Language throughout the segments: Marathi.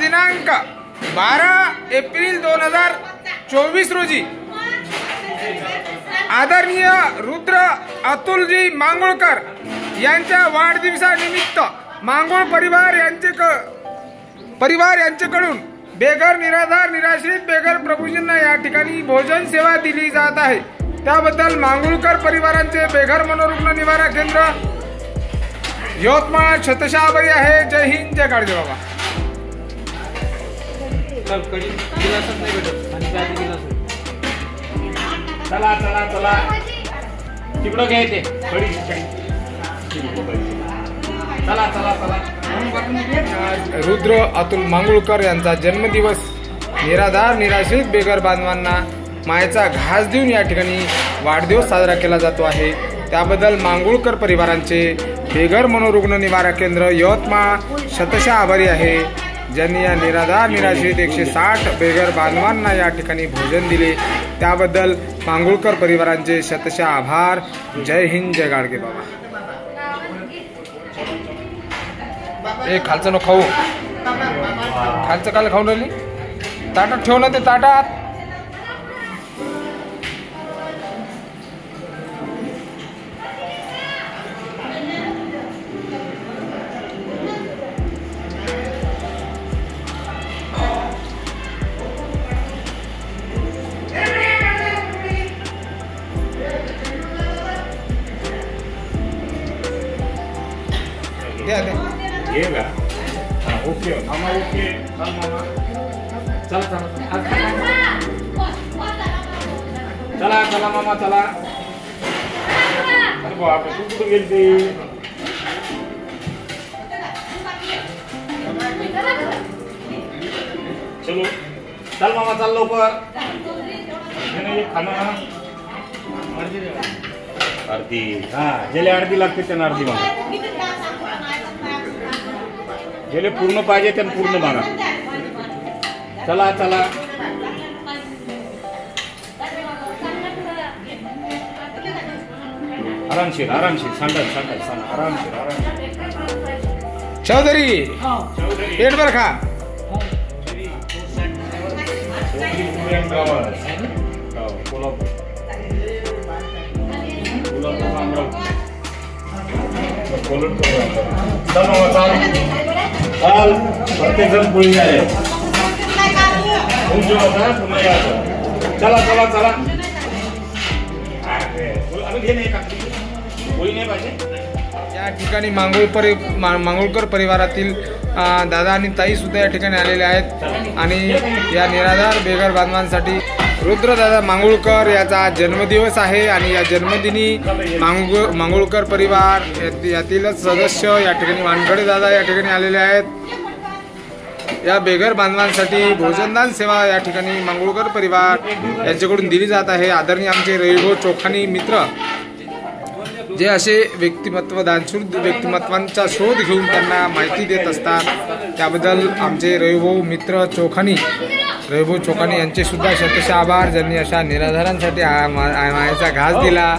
दिनांक 12 एप्रिल 2024 रोजी आदरणीय रुद्र अतुलजी मांगुळकर यांच्या वाढदिवसानिमित्त मांगुळ परिवार यांच्याकडून बेघर निराधार निराश्रित बेघर प्रभूजींना या ठिकाणी भोजन सेवा दिली जात आहे। त्याबद्दल मांगुळकर परिवारांचे बेघर मनोरुग्ण निवारा केंद्र यवतमाळ शतशः आभारी आहे। जय हिंद, जय गाडगे बाबा। चला चला चला तिकडं घ्यायचे चला चला चला। रुद्र अतुल मांगुळकर यांचा जन्मदिवस निराधार निराश्रित बेघर बांधवांना मायेचा घास देऊन या ठिकाणी वाढदिवस साजरा केला जातो आहे। त्याबद्दल मांगुळकर परिवारांचे बेघर मनोरुग्ण निवारा केंद्र यवतमाळ शतशः आभारी आहे, ज्यांनी या निराधार निराश्रित 160 बेघर बांधवांना या ठिकाणी भोजन दिले। त्याबद्दल मांगुळकर परिवारांचे शतशः आभार। जय हिंद, जय गाडगे बाबा। एक खालचं नको खाऊ, खालचं काल खाऊन राहिली, ताटात ठेव ना ते ताटात। द्या द्या ये का? हाँ ओके मामा ओके चल मामा चल चल चला चला मामा चला। अरे बाप रे तू कुठे गेलती? चलो चल मामा चल लवकर। ये खाना अर्धी हाँ जेले अर्धी लागते त्यांना अर्धी मागा, जेले पूर्ण पाहिजे त्यांना पूर्ण मागा। चला चला आरामशीर आरामशीर सांडल सांडल सांड आरामशीर आरामशीर। चौधरी पेट भर खा। चाल प्रत्येक जण पोळी आहे। चला चला चला पोळी नाही पाहिजे। या ठिकाणी मांगुळकर परिवारातील दादा आणि ताई सुद्धा या ठिकाणी आलेले आहेत आणि या निराधार बेघर बांधवांसाठी रुद्रदादा मांगुळकर याचा जन्मदिवस आहे आणि या जन्मदिनी मांगुळकर परिवार यातीलच सदस्य या ठिकाणी वानखडे दादा या ठिकाणी आलेले आहेत। या बेघर बांधवांसाठी भोजनदान सेवा या ठिकाणी मांगुळकर परिवार यांच्याकडून दिली जात आहे। आदरणीय आमचे रविभाऊ चोखानी मित्र जे असे दानशूर व्यक्तिमत्वांचा शोध घेऊन त्यांना माहिती देत असतात, त्याबद्दल आमचे रविभाऊ मित्र रविभाऊ चोखानी यांचे सुद्धा शतशः आभार, ज्यांनी अशा निराधारांसाठी मायेचा घास दिला।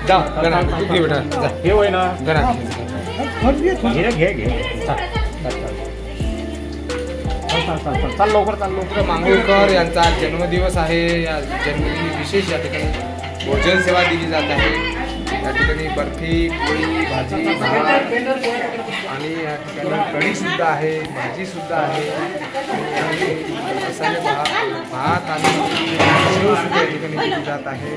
जा गणा घे बेटा जा हे होय ना गणा घे घे घे चल लवकर चल लवकर। मांगुळकर यांचा जन्मदिवस आहे। या जन्मदिनी विशेष या ठिकाणी भोजन सेवा दिली जात आहे। या ठिकाणी बर्फी पोळी भाजी भात आणि या ठिकाणी कढी सुद्धा आहे, भाजी सुद्धा आहे, मसाले भात आणि शेव सुद्धा या ठिकाणी दिली जात आहे।